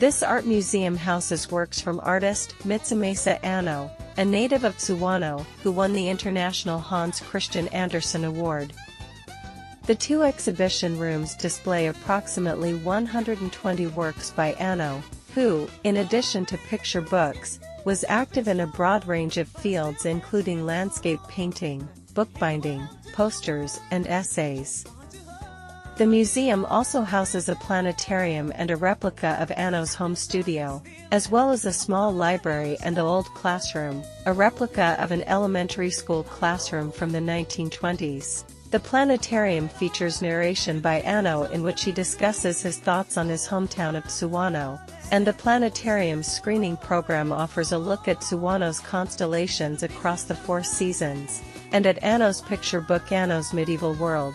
This art museum houses works from artist Mitsumasa Anno, a native of Tsuwano, who won the International Hans Christian Andersen Award. The two exhibition rooms display approximately 120 works by Anno, who, in addition to picture books, was active in a broad range of fields including landscape painting, bookbinding, posters, and essays. The museum also houses a planetarium and a replica of Anno's home studio, as well as a small library and an old classroom, a replica of an elementary school classroom from the 1920s. The planetarium features narration by Anno in which he discusses his thoughts on his hometown of Tsuwano, and the planetarium's screening program offers a look at Tsuwano's constellations across the 4 seasons, and at Anno's picture book Anno's Medieval World.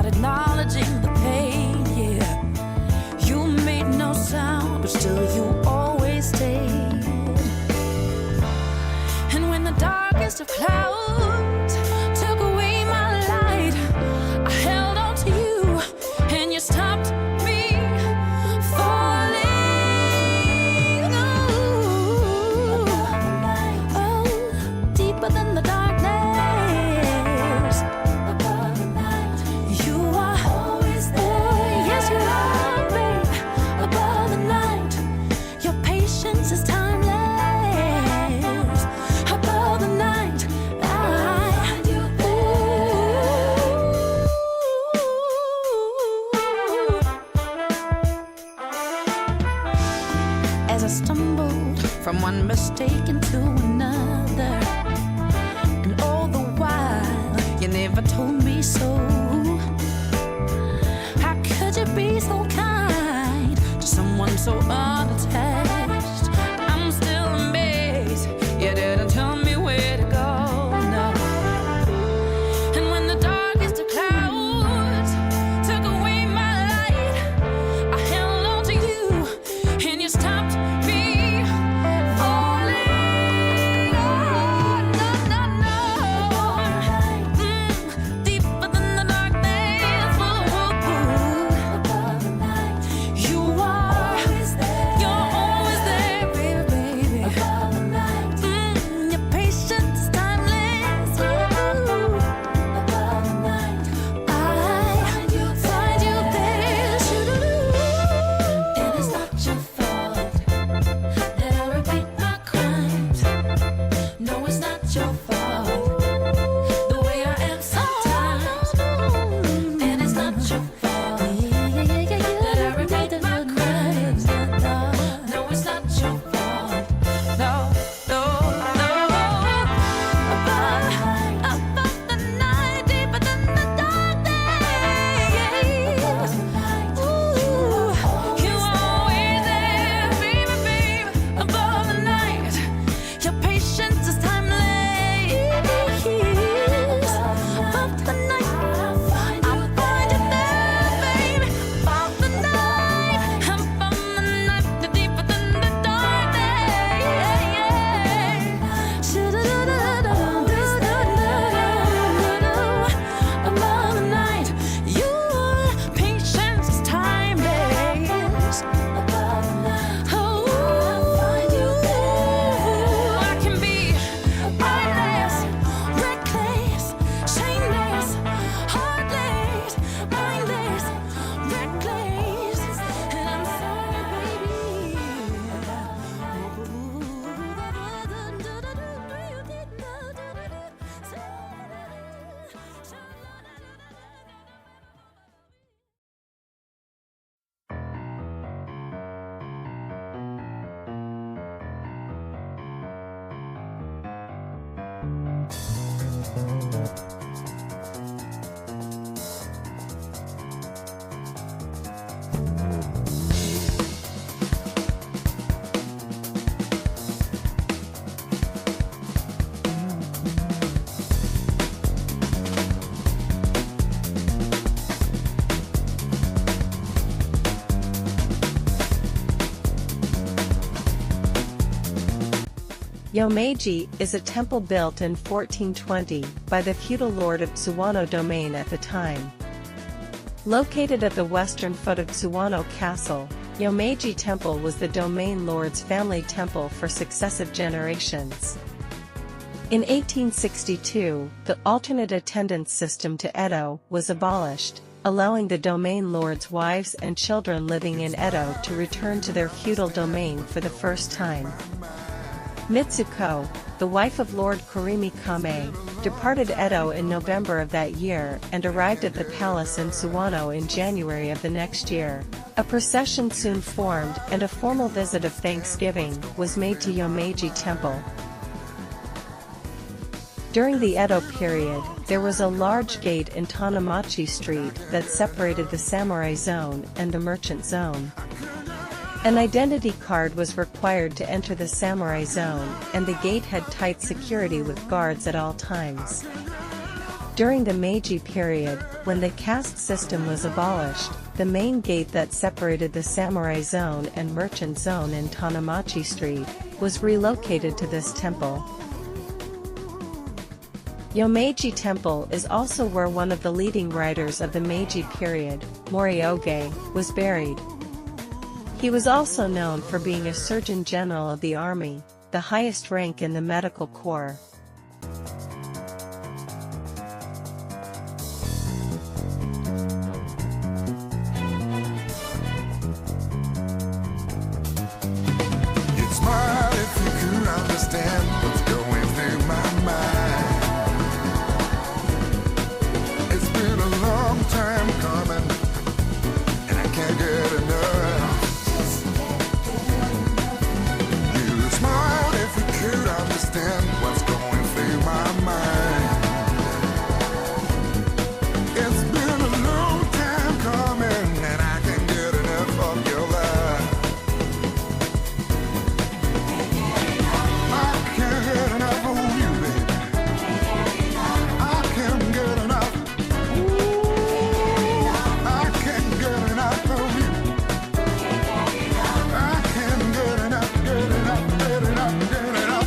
Acknowledging the pain, yeah. You made no sound, but still you always stayed. And when the darkest of clouds took away my light, I held on to you, and you stopped me falling. Oh, deeper than the darkness. As I stumbled from one mistake into another, and all the while you never told me so. How could you be so kind to someone so unattached? I'm still amazed you didn't tell me where to go, no. And when the darkest of clouds took away my light, I held on to you, and you stopped me falling. Oh, no, no, no. Deeper than the darkness. Ooh, ooh, ooh. You are, you're Yomeji is a temple built in 1420 by the feudal lord of Tsuwano domain at the time. Located at the western foot of Tsuwano Castle, Yomeji Temple was the domain lord's family temple for successive generations. In 1862, the alternate attendance system to Edo was abolished, allowing the domain lord's wives and children living in Edo to return to their feudal domain for the first time. Mitsuko, the wife of Lord Kurimi Kame, departed Edo in November of that year and arrived at the palace in Tsuwano in January of the next year. A procession soon formed and a formal visit of thanksgiving was made to Yomeji Temple. During the Edo period, there was a large gate in Tanamachi Street that separated the samurai zone and the merchant zone. An identity card was required to enter the samurai zone, and the gate had tight security with guards at all times. During the Meiji period, when the caste system was abolished, the main gate that separated the samurai zone and merchant zone in Tanamachi Street was relocated to this temple. Yomeji Temple is also where one of the leading writers of the Meiji period, Morioge, was buried. He was also known for being a Surgeon General of the Army, the highest rank in the medical corps. You'd smile if you could understand what's going through my mind. It's been a long time coming, and I can't get enough. Understand what's going through my mind. It's been a long time coming, and I can't get enough of your love. I can't get enough of you, baby. I can't get enough. Ooh, I can't get enough of you. I can't get enough, get enough, get enough, get enough.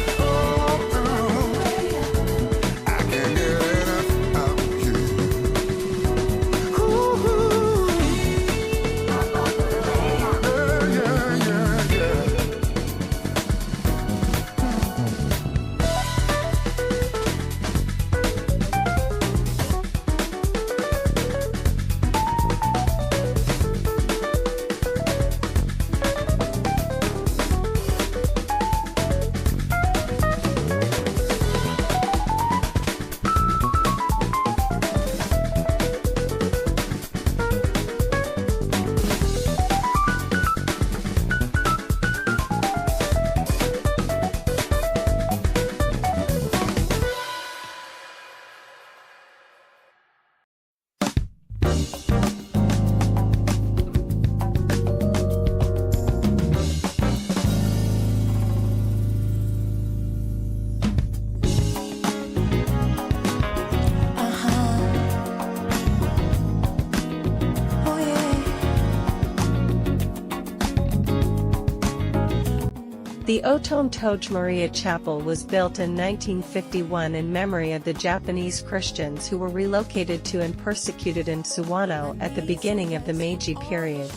The Otom Toge Maria Chapel was built in 1951 in memory of the Japanese Christians who were relocated to and persecuted in Tsuwano at the beginning of the Meiji period.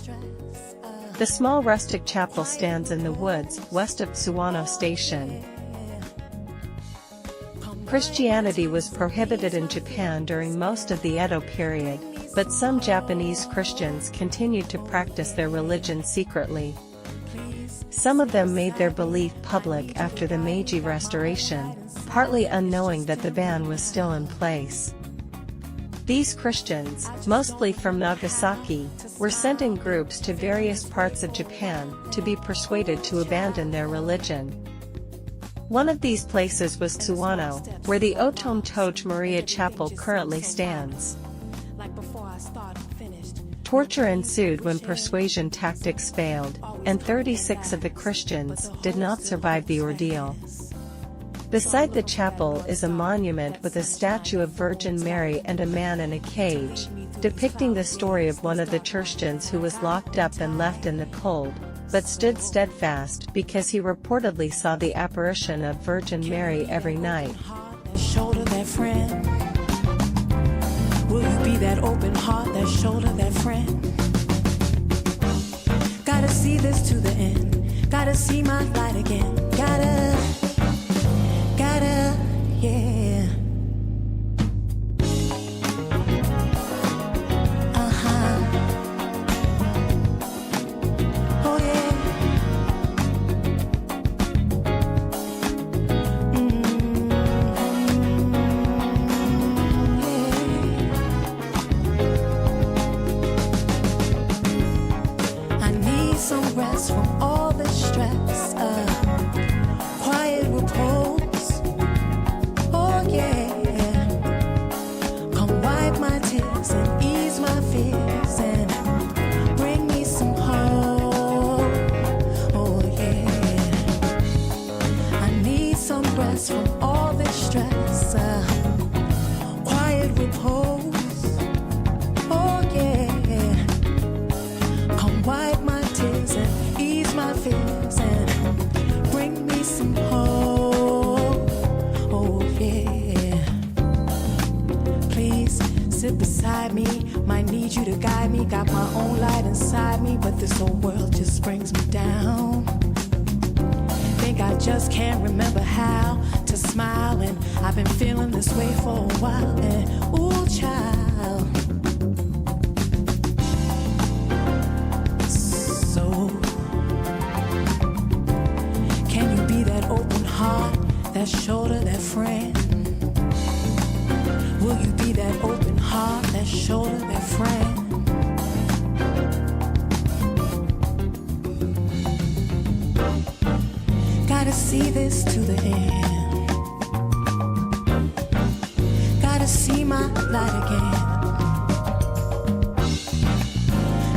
The small rustic chapel stands in the woods west of Tsuwano Station. Christianity was prohibited in Japan during most of the Edo period, but some Japanese Christians continued to practice their religion secretly. Some of them made their belief public after the Meiji Restoration, partly unknowing that the ban was still in place. These Christians, mostly from Nagasaki, were sent in groups to various parts of Japan to be persuaded to abandon their religion. One of these places was Tsuwano, where the Otom Toge Maria Chapel currently stands. Torture ensued when persuasion tactics failed, and 36 of the Christians did not survive the ordeal. Beside the chapel is a monument with a statue of Virgin Mary and a man in a cage, depicting the story of one of the Christians who was locked up and left in the cold, but stood steadfast because he reportedly saw the apparition of Virgin Mary every night. Shoulder that friend. Will you be that open heart, that shoulder, that friend? Gotta see this to the end. Gotta see my light again. Gotta, yeah. Oh yeah. I need some rest from all the stress. Quiet repose. Oh yeah. Come wipe my tears and ease my fears and bring me some hope. Oh yeah. I need some rest from all the stress. Quiet repose. Oh yeah. Come wipe my tears and ease my fears and bring me some hope. Oh yeah. Please sit beside me. Might need you to guide me. Got my own light inside me, but this whole world just brings me down. Think I just can't remember how to smile, and I've been feeling this way for a while. And ooh, child. So, can you be that open heart, that shoulder, that friend? Will you be that open heart, that shoulder, that friend? Gotta see this to the end. Gotta see my light again.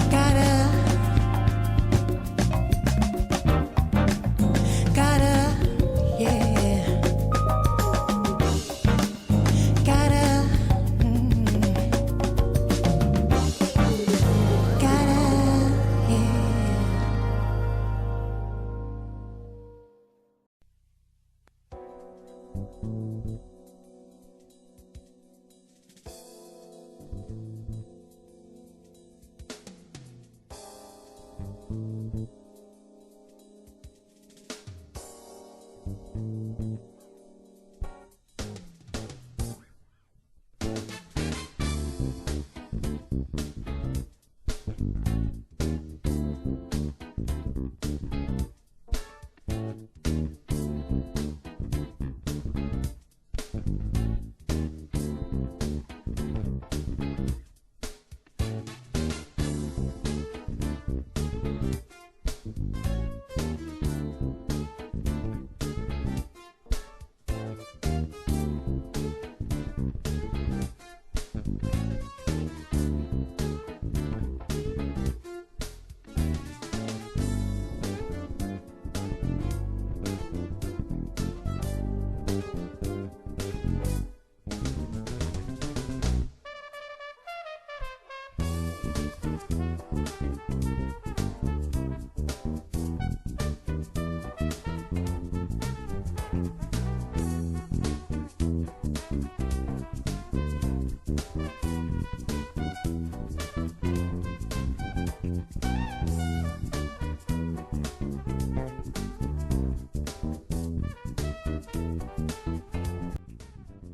Gotta, yeah. Gotta, yeah.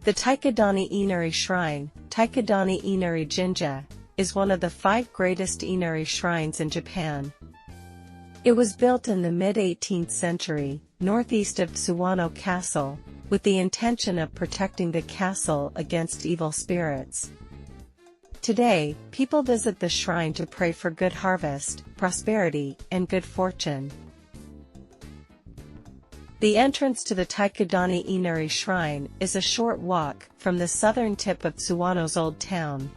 The Taikadani Inari Shrine, Taikadani Inari Jinja, is one of the 5 greatest Inari shrines in Japan. It was built in the mid-18th century, northeast of Tsuwano Castle, with the intention of protecting the castle against evil spirits. Today, people visit the shrine to pray for good harvest, prosperity, and good fortune. The entrance to the Taikadani Inari Shrine is a short walk from the southern tip of Tsuwano's old town.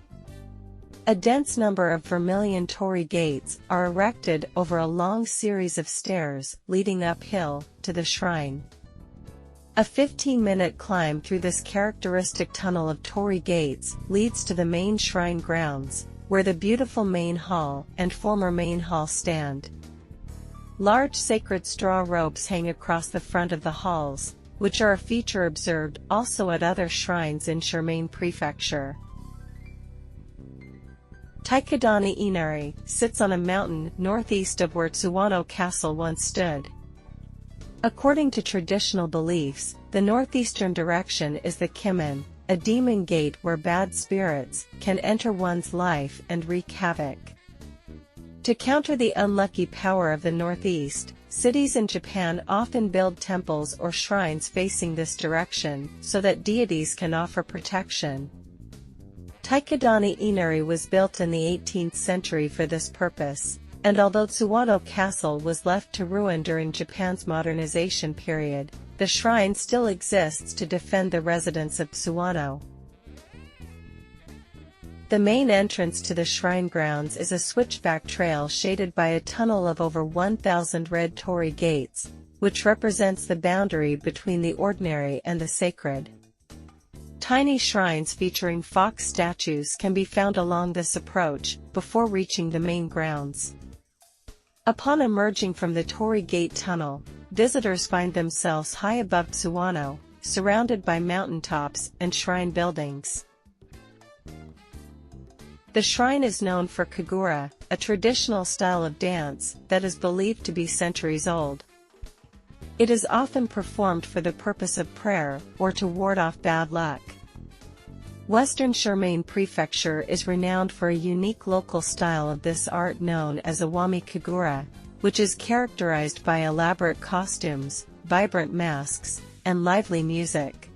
A dense number of vermilion torii gates are erected over a long series of stairs leading uphill to the shrine. A 15-minute climb through this characteristic tunnel of torii gates leads to the main shrine grounds, where the beautiful main hall and former main hall stand. Large sacred straw ropes hang across the front of the halls, which are a feature observed also at other shrines in Shirmane Prefecture. Taikadani Inari sits on a mountain northeast of where Tsuwano Castle once stood. According to traditional beliefs, the northeastern direction is the Kimen, a demon gate where bad spirits can enter one's life and wreak havoc. To counter the unlucky power of the northeast, cities in Japan often build temples or shrines facing this direction so that deities can offer protection. Taikadani Inari was built in the 18th century for this purpose, and although Tsuwano Castle was left to ruin during Japan's modernization period, the shrine still exists to defend the residents of Tsuwano. The main entrance to the shrine grounds is a switchback trail shaded by a tunnel of over 1,000 red torii gates, which represents the boundary between the ordinary and the sacred. Tiny shrines featuring fox statues can be found along this approach, before reaching the main grounds. Upon emerging from the Torii Gate tunnel, visitors find themselves high above Tsuwano, surrounded by mountaintops and shrine buildings. The shrine is known for kagura, a traditional style of dance that is believed to be centuries old. It is often performed for the purpose of prayer or to ward off bad luck. Western Shirmane Prefecture is renowned for a unique local style of this art known as Awami Kagura, which is characterized by elaborate costumes, vibrant masks, and lively music.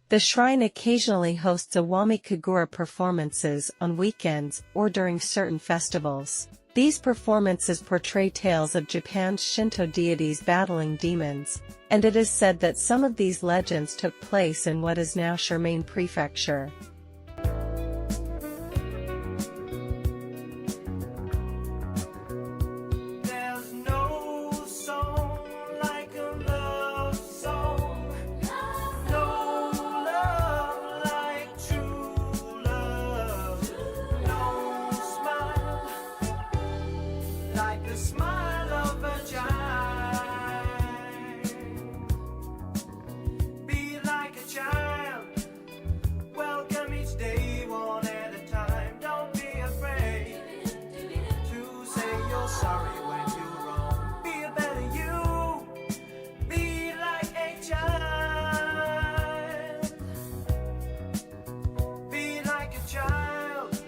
The shrine occasionally hosts Awami Kagura performances on weekends or during certain festivals. These performances portray tales of Japan's Shinto deities battling demons, and it is said that some of these legends took place in what is now Shirmane Prefecture. There's no song like a love song, no love like true love, no smile like the smile of a child. Be like a child, welcome each day one at a time. Don't be afraid to say you're sorry when you're wrong. Be a better you, be like a child. Be like a child,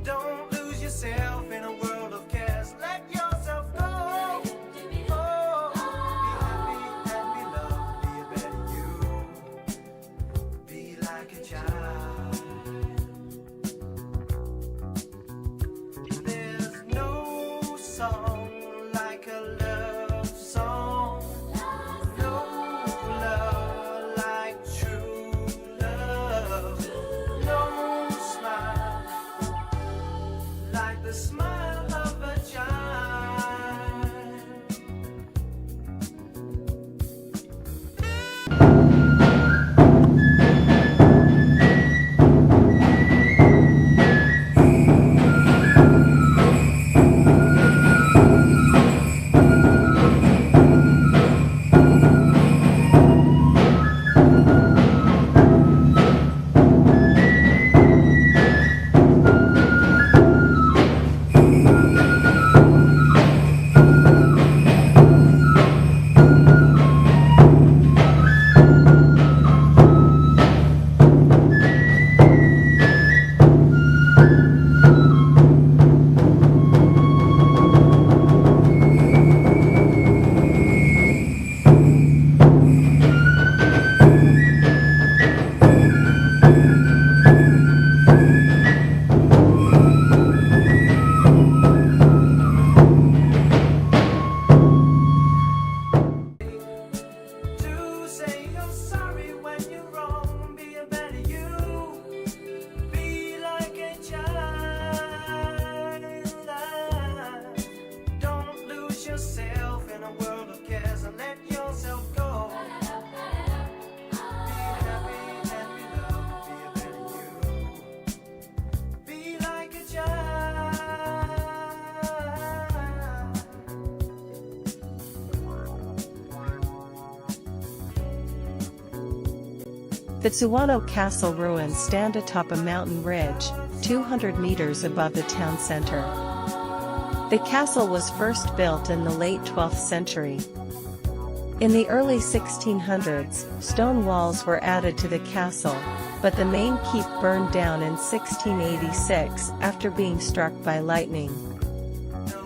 don't lose yourself in a world of cares. Let yourself go. Oh, be happy and be loved. Be a better you. Be like a child. There's no song like a love song. No love like true love. No smile like the smile of a child. The Tsuwano Castle ruins stand atop a mountain ridge, 200 meters above the town center. The castle was first built in the late 12th century. In the early 1600s, stone walls were added to the castle, but the main keep burned down in 1686 after being struck by lightning.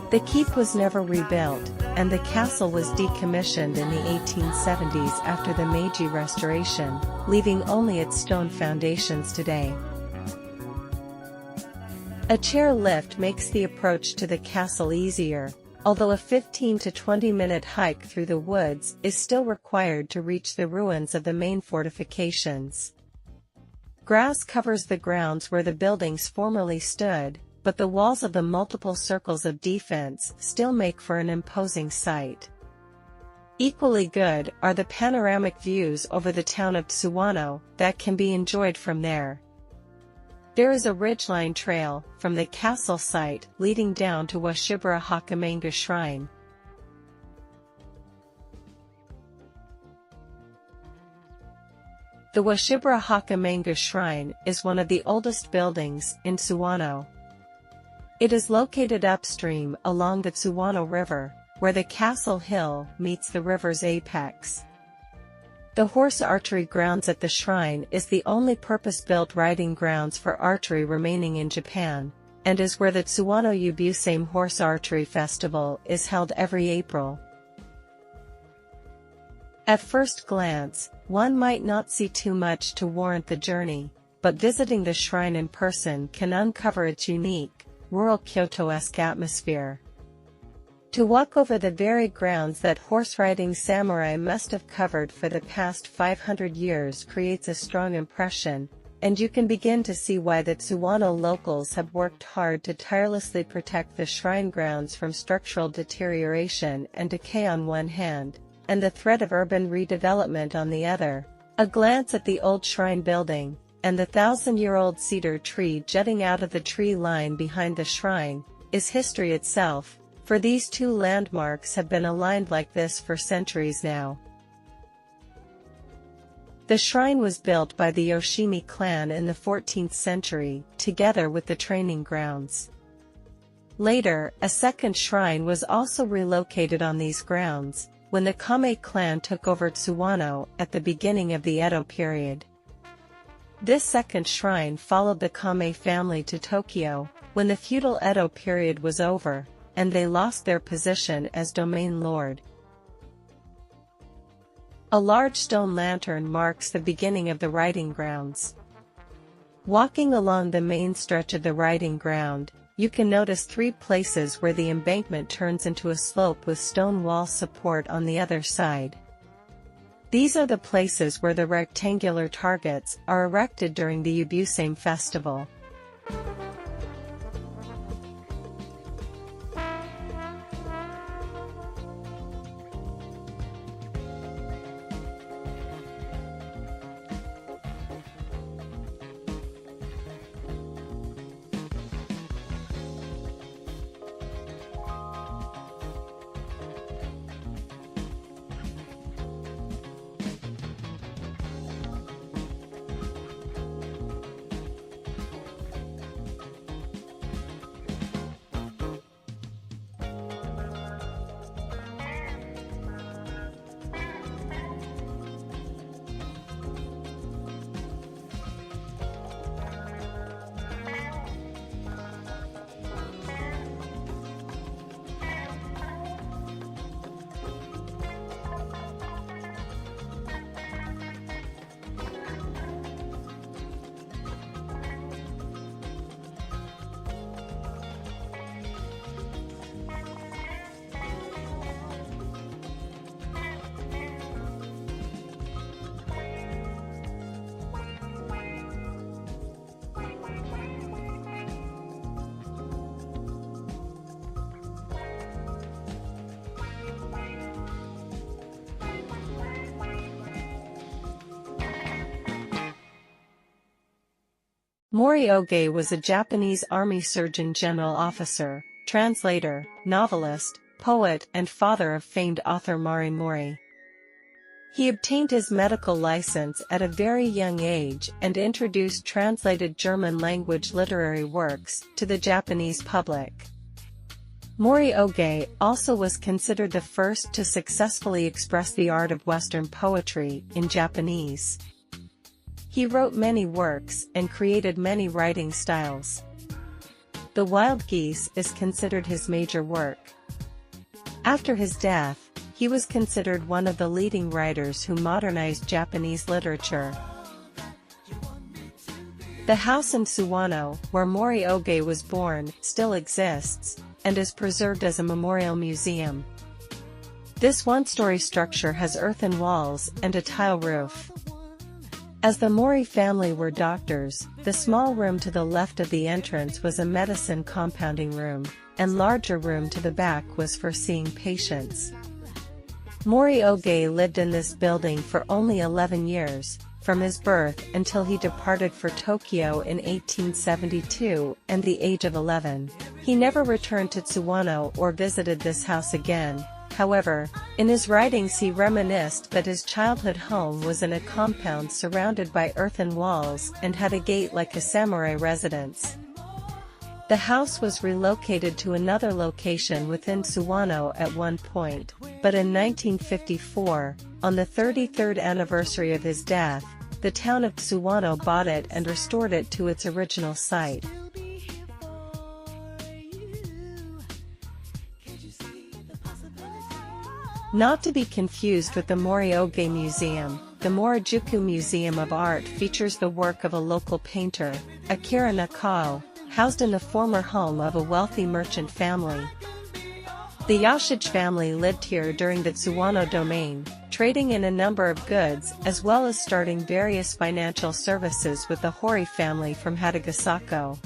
The keep was never rebuilt, and the castle was decommissioned in the 1870s after the Meiji Restoration, leaving only its stone foundations today. A chair lift makes the approach to the castle easier, although a 15 to 20-minute hike through the woods is still required to reach the ruins of the main fortifications. Grass covers the grounds where the buildings formerly stood, but the walls of the multiple circles of defense still make for an imposing sight. Equally good are the panoramic views over the town of Tsuwano that can be enjoyed from there. There is a ridgeline trail from the castle site leading down to Washibara Hakamanga Shrine. The Washibara Hakamanga Shrine is one of the oldest buildings in Tsuwano. It is located upstream along the Tsuwano River, where the castle hill meets the river's apex. The horse archery grounds at the shrine is the only purpose-built riding grounds for archery remaining in Japan, and is where the Tsuwano Yubusame Horse Archery Festival is held every April. At first glance, one might not see too much to warrant the journey, but visiting the shrine in person can uncover its unique, rural Kyoto-esque atmosphere. To walk over the very grounds that horse-riding samurai must have covered for the past 500 years creates a strong impression, and you can begin to see why the Tsuwano locals have worked hard to tirelessly protect the shrine grounds from structural deterioration and decay on one hand, and the threat of urban redevelopment on the other. A glance at the old shrine building, and the 1,000-year-old cedar tree jutting out of the tree line behind the shrine, is history itself, for these two landmarks have been aligned like this for centuries now. The shrine was built by the Yoshimi clan in the 14th century, together with the training grounds. Later, a second shrine was also relocated on these grounds, when the Kame clan took over Tsuwano at the beginning of the Edo period. This second shrine followed the Kame family to Tokyo, when the feudal Edo period was over, and they lost their position as domain lord. A large stone lantern marks the beginning of the riding grounds. Walking along the main stretch of the riding ground, you can notice 3 places where the embankment turns into a slope with stone wall support on the other side. These are the places where the rectangular targets are erected during the Yubusame festival. Morioge was a Japanese Army Surgeon General officer, translator, novelist, poet and father of famed author Mari Mori. He obtained his medical license at a very young age and introduced translated German-language literary works to the Japanese public. Mori Oge also was considered the first to successfully express the art of Western poetry in Japanese. He wrote many works and created many writing styles. The Wild Geese is considered his major work. After his death, he was considered one of the leading writers who modernized Japanese literature. The house in Tsuwano, where Mori Oge was born, still exists, and is preserved as a memorial museum. This one-story structure has earthen walls and a tile roof. As the Mori family were doctors, the small room to the left of the entrance was a medicine compounding room, and larger room to the back was for seeing patients. Mori Oge lived in this building for only 11 years, from his birth until he departed for Tokyo in 1872 and the age of 11. He never returned to Tsuwano or visited this house again. However, in his writings he reminisced that his childhood home was in a compound surrounded by earthen walls and had a gate like a samurai residence. The house was relocated to another location within Tsuwano at one point, but in 1954, on the 33rd anniversary of his death, the town of Tsuwano bought it and restored it to its original site. Not to be confused with the Mori Oge Museum, the Morijuku Museum of Art features the work of a local painter, Akira Nakao, housed in the former home of a wealthy merchant family. The Yashij family lived here during the Tsuwano domain, trading in a number of goods as well as starting various financial services with the Hori family from Hatagasako.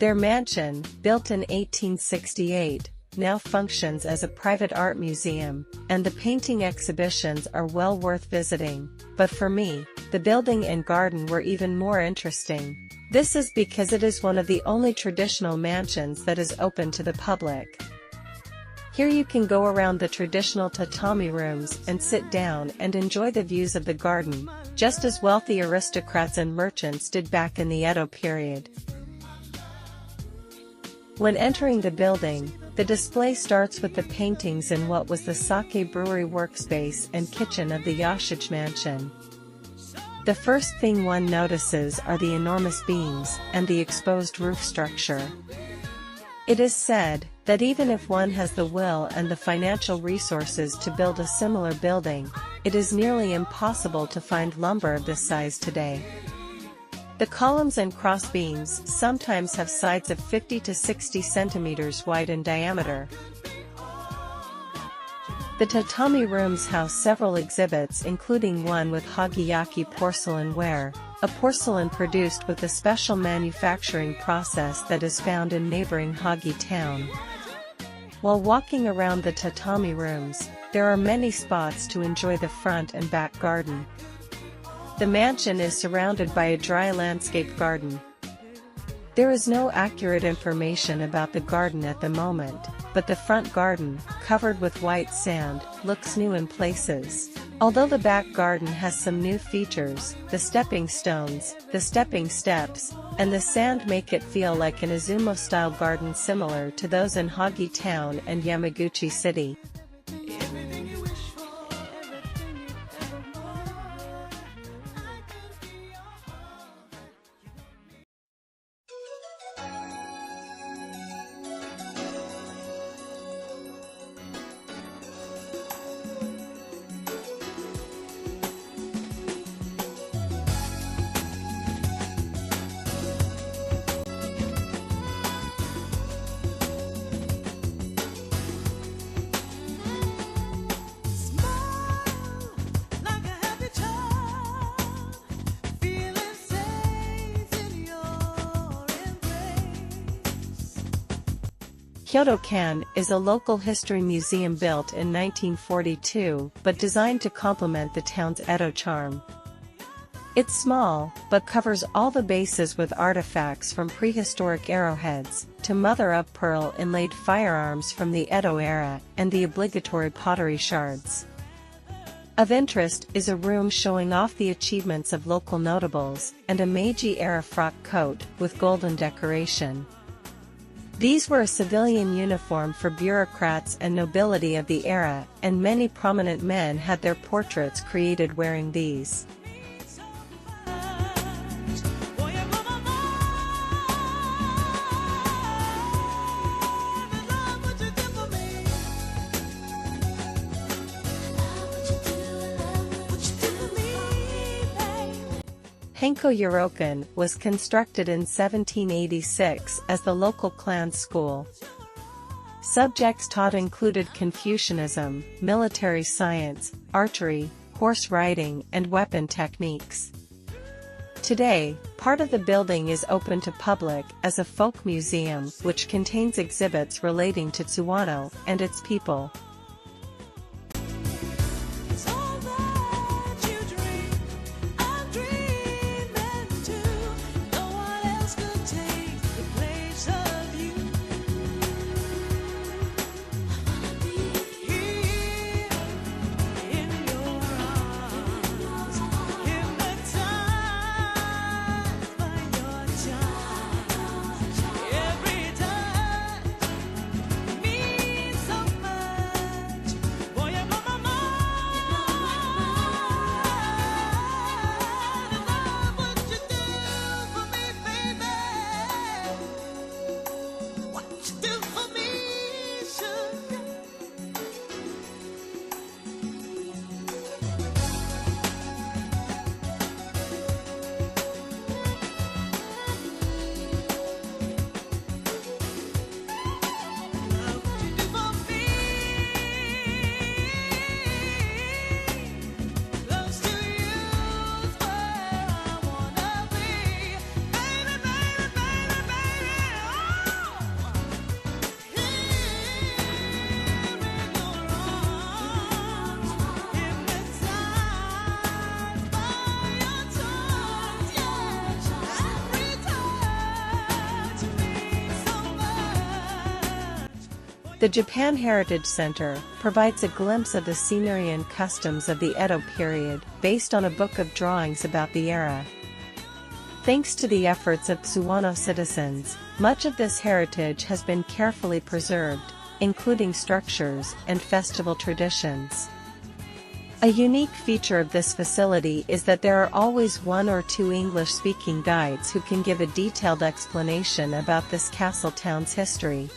Their mansion, built in 1868, now functions as a private art museum, and the painting exhibitions are well worth visiting, but for me, the building and garden were even more interesting. This is because it is one of the only traditional mansions that is open to the public. Here you can go around the traditional tatami rooms and sit down and enjoy the views of the garden, just as wealthy aristocrats and merchants did back in the Edo period. When entering the building, the display starts with the paintings in what was the sake brewery workspace and kitchen of the Yashij mansion. The first thing one notices are the enormous beams and the exposed roof structure. It is said that even if one has the will and the financial resources to build a similar building, it is nearly impossible to find lumber of this size today. The columns and crossbeams sometimes have sides of 50 to 60 centimeters wide in diameter. The tatami rooms house several exhibits, including one with hagiyaki porcelain ware, a porcelain produced with a special manufacturing process that is found in neighboring Hagi town. While walking around the tatami rooms, there are many spots to enjoy the front and back garden. The mansion is surrounded by a dry landscape garden. There is no accurate information about the garden at the moment, but the front garden, covered with white sand, looks new in places. Although the back garden has some new features, the stepping stones, the stepping steps, and the sand make it feel like an Izumo-style garden similar to those in Hagi town and Yamaguchi city. Kyoto-kan is a local history museum built in 1942 but designed to complement the town's Edo charm. It's small, but covers all the bases with artifacts from prehistoric arrowheads, to mother-of-pearl inlaid firearms from the Edo era, and the obligatory pottery shards. Of interest is a room showing off the achievements of local notables, and a Meiji-era frock coat with golden decoration. These were a civilian uniform for bureaucrats and nobility of the era, and many prominent men had their portraits created wearing these. Henko Yorokan was constructed in 1786 as the local clan school. Subjects taught included Confucianism, military science, archery, horse riding, and weapon techniques. Today, part of the building is open to public as a folk museum which contains exhibits relating to Tsuwano and its people. The Japan Heritage Center provides a glimpse of the scenery and customs of the Edo period, based on a book of drawings about the era. Thanks to the efforts of Tsuwano citizens, much of this heritage has been carefully preserved, including structures and festival traditions. A unique feature of this facility is that there are always one or two English-speaking guides who can give a detailed explanation about this castle town's history.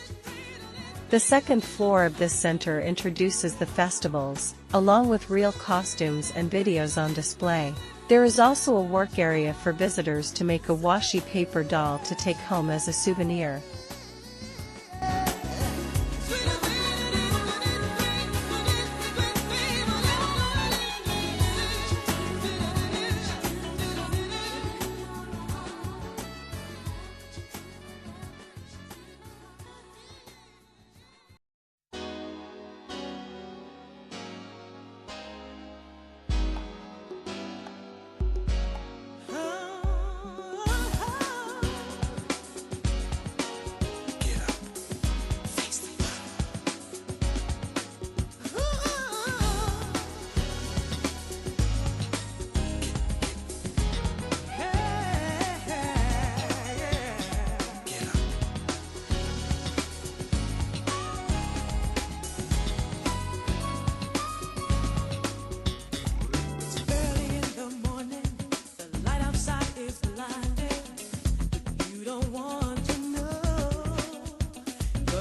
The second floor of this center introduces the festivals, along with real costumes and videos on display. There is also a work area for visitors to make a washi paper doll to take home as a souvenir.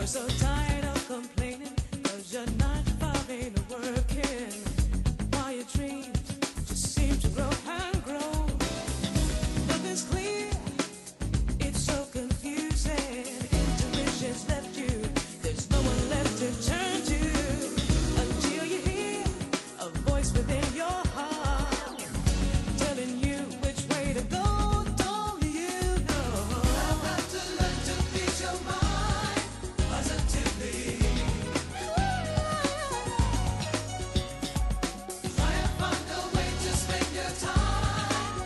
So tired of complaining, 'cause you're not following or working. While your dreams just seem to grow and grow. Nothing's clear, it's so confusing. Intuition's left you, there's no one left to turn to. Until you hear a voice within your heart, telling you which way to go, don't you know? I've got to learn to beat your mind positively. Try and find a way to spend your time.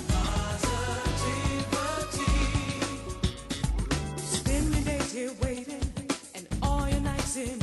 Positivity. Spend your days here waiting, and all your nights in